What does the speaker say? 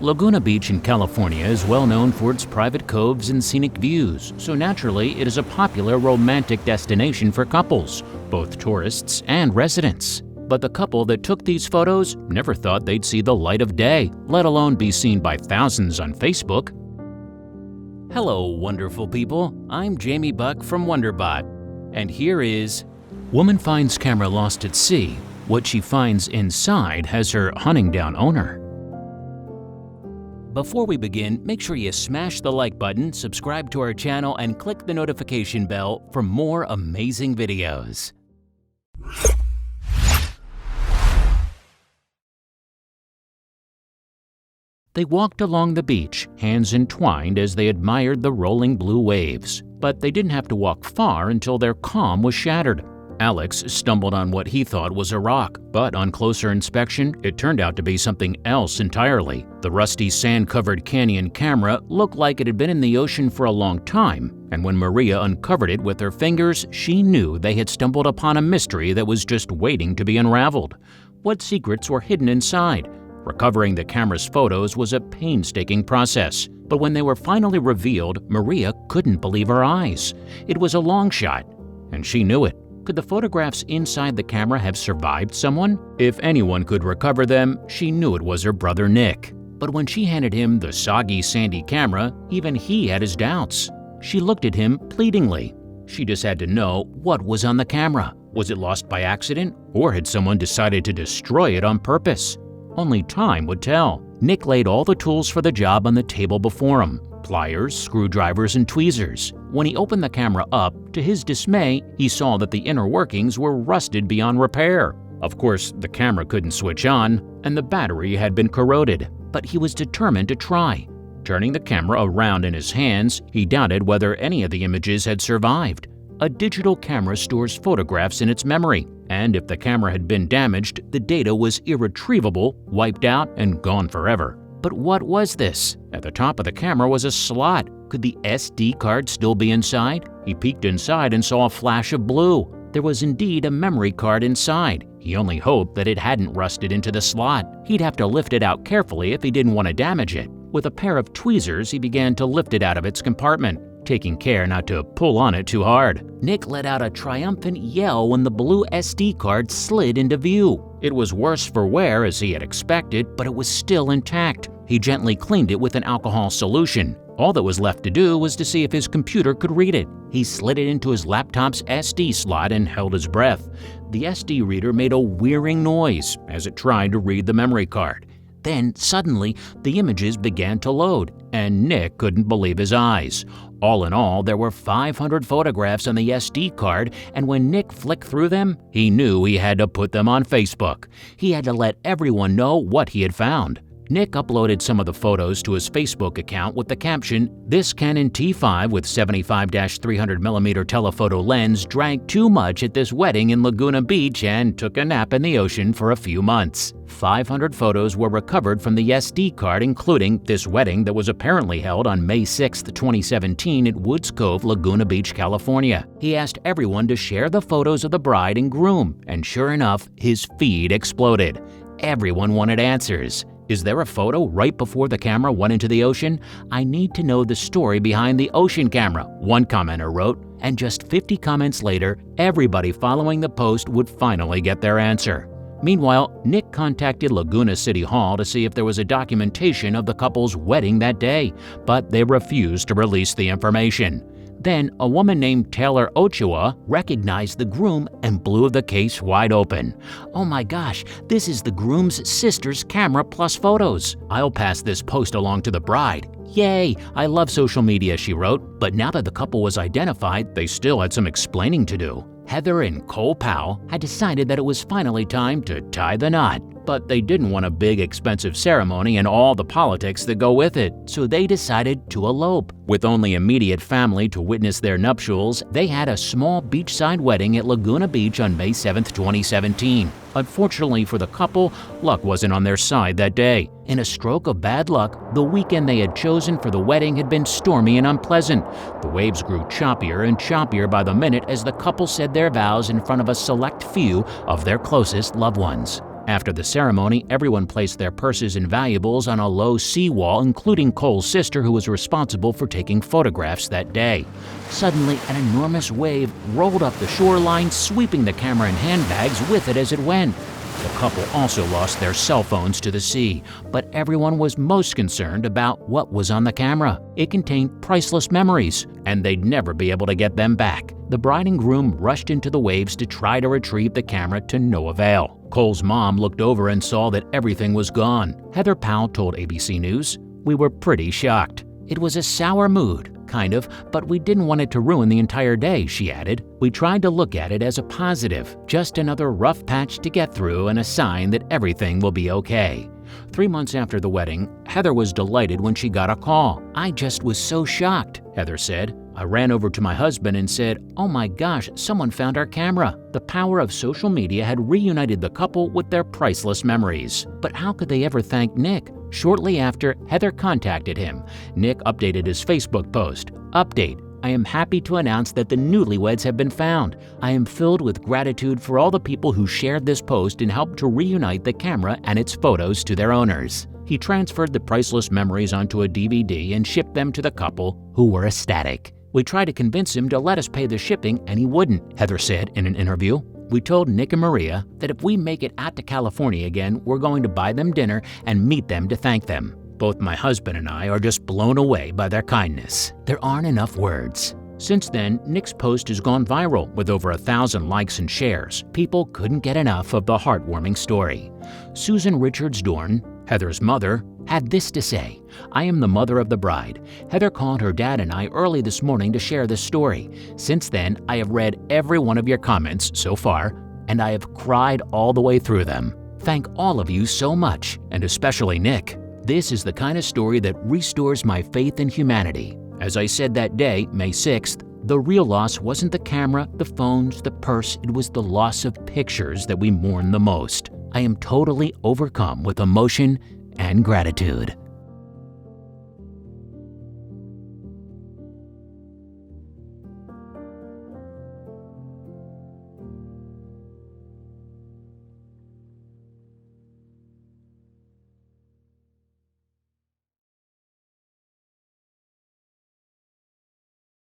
Laguna Beach in California is well known for its private coves and scenic views, so naturally it is a popular romantic destination for couples, both tourists and residents. But the couple that took these photos never thought they'd see the light of day, let alone be seen by thousands on Facebook. Hello, wonderful people. I'm Jamie Buck from WonderBot, and here is Woman Finds Camera Lost at Sea. What she finds inside has her hunting down owner. Before we begin, make sure you smash the like button, subscribe to our channel, and click the notification bell for more amazing videos. They walked along the beach, hands entwined as they admired the rolling blue waves. But they didn't have to walk far until their calm was shattered. Alex stumbled on what he thought was a rock, but on closer inspection, it turned out to be something else entirely. The rusty sand-covered canyon camera looked like it had been in the ocean for a long time, and when Maria uncovered it with her fingers, she knew they had stumbled upon a mystery that was just waiting to be unraveled. What secrets were hidden inside? Recovering the camera's photos was a painstaking process, but when they were finally revealed, Maria couldn't believe her eyes. It was a long shot, and she knew it. Could the photographs inside the camera have survived someone? If anyone could recover them, she knew it was her brother Nick. But when she handed him the soggy, sandy camera, even he had his doubts. She looked at him pleadingly. She just had to know what was on the camera. Was it lost by accident, or had someone decided to destroy it on purpose? Only time would tell. Nick laid all the tools for the job on the table before him. Pliers, screwdrivers, and tweezers. When he opened the camera up, to his dismay, he saw that the inner workings were rusted beyond repair. Of course, the camera couldn't switch on, and the battery had been corroded. But he was determined to try. Turning the camera around in his hands, he doubted whether any of the images had survived. A digital camera stores photographs in its memory, and if the camera had been damaged, the data was irretrievable, wiped out, and gone forever. But what was this? At the top of the camera was a slot. Could the SD card still be inside? He peeked inside and saw a flash of blue. There was indeed a memory card inside. He only hoped that it hadn't rusted into the slot. He'd have to lift it out carefully if he didn't want to damage it. With a pair of tweezers, he began to lift it out of its compartment, taking care not to pull on it too hard. Nick let out a triumphant yell when the blue SD card slid into view. It was worse for wear as he had expected, but it was still intact. He gently cleaned it with an alcohol solution. All that was left to do was to see if his computer could read it. He slid it into his laptop's SD slot and held his breath. The SD reader made a whirring noise as it tried to read the memory card. Then, suddenly, the images began to load, and Nick couldn't believe his eyes. All in all, there were 500 photographs on the SD card, and when Nick flicked through them, he knew he had to put them on Facebook. He had to let everyone know what he had found. Nick uploaded some of the photos to his Facebook account with the caption, "This Canon T5 with 75-300mm telephoto lens drank too much at this wedding in Laguna Beach and took a nap in the ocean for a few months." 500 photos were recovered from the SD card, including this wedding that was apparently held on May 6, 2017 at Woods Cove, Laguna Beach, California. He asked everyone to share the photos of the bride and groom, and sure enough, his feed exploded. Everyone wanted answers. Is there a photo right before the camera went into the ocean? I need to know the story behind the ocean camera, one commenter wrote, and just 50 comments later, everybody following the post would finally get their answer. Meanwhile, Nick contacted Laguna City Hall to see if there was a documentation of the couple's wedding that day, but they refused to release the information. Then, a woman named Taylor Ochoa recognized the groom and blew the case wide open. "Oh my gosh, this is the groom's sister's camera plus photos. I'll pass this post along to the bride. Yay, I love social media," she wrote. But now that the couple was identified, they still had some explaining to do. Heather and Cole Powell had decided that it was finally time to tie the knot. But they didn't want a big, expensive ceremony and all the politics that go with it, so they decided to elope. With only immediate family to witness their nuptials, they had a small beachside wedding at Laguna Beach on May 7, 2017. Unfortunately for the couple, luck wasn't on their side that day. In a stroke of bad luck, the weekend they had chosen for the wedding had been stormy and unpleasant. The waves grew choppier and choppier by the minute as the couple said their vows in front of a select few of their closest loved ones. After the ceremony, everyone placed their purses and valuables on a low seawall, including Cole's sister, who was responsible for taking photographs that day. Suddenly, an enormous wave rolled up the shoreline, sweeping the camera and handbags with it as it went. The couple also lost their cell phones to the sea, but everyone was most concerned about what was on the camera. It contained priceless memories, and they'd never be able to get them back. The bride and groom rushed into the waves to try to retrieve the camera, to no avail. Cole's mom looked over and saw that everything was gone. Heather Powell told ABC News, "We were pretty shocked. It was a sour mood, kind of, but we didn't want it to ruin the entire day," she added. "We tried to look at it as a positive, just another rough patch to get through and a sign that everything will be okay." 3 months after the wedding, Heather was delighted when she got a call. "I just was so shocked," Heather said. "I ran over to my husband and said, 'Oh my gosh, someone found our camera.'" The power of social media had reunited the couple with their priceless memories. But how could they ever thank Nick? Shortly after, Heather contacted him. Nick updated his Facebook post. "Update. I am happy to announce that the newlyweds have been found. I am filled with gratitude for all the people who shared this post and helped to reunite the camera and its photos to their owners." He transferred the priceless memories onto a DVD and shipped them to the couple, who were ecstatic. "We tried to convince him to let us pay the shipping, and he wouldn't," Heather said in an interview. "We told Nick and Maria that if we make it out to California again, we're going to buy them dinner and meet them to thank them. Both my husband and I are just blown away by their kindness. There aren't enough words." Since then, Nick's post has gone viral with over 1,000 likes and shares. People couldn't get enough of the heartwarming story. Susan Richards Dorn, Heather's mother, had this to say, "I am the mother of the bride. Heather called her dad and I early this morning to share this story. Since then, I have read every one of your comments so far, and I have cried all the way through them. Thank all of you so much, and especially Nick. This is the kind of story that restores my faith in humanity. As I said that day, May 6th, the real loss wasn't the camera, the phones, the purse, it was the loss of pictures that we mourn the most. I am totally overcome with emotion and gratitude."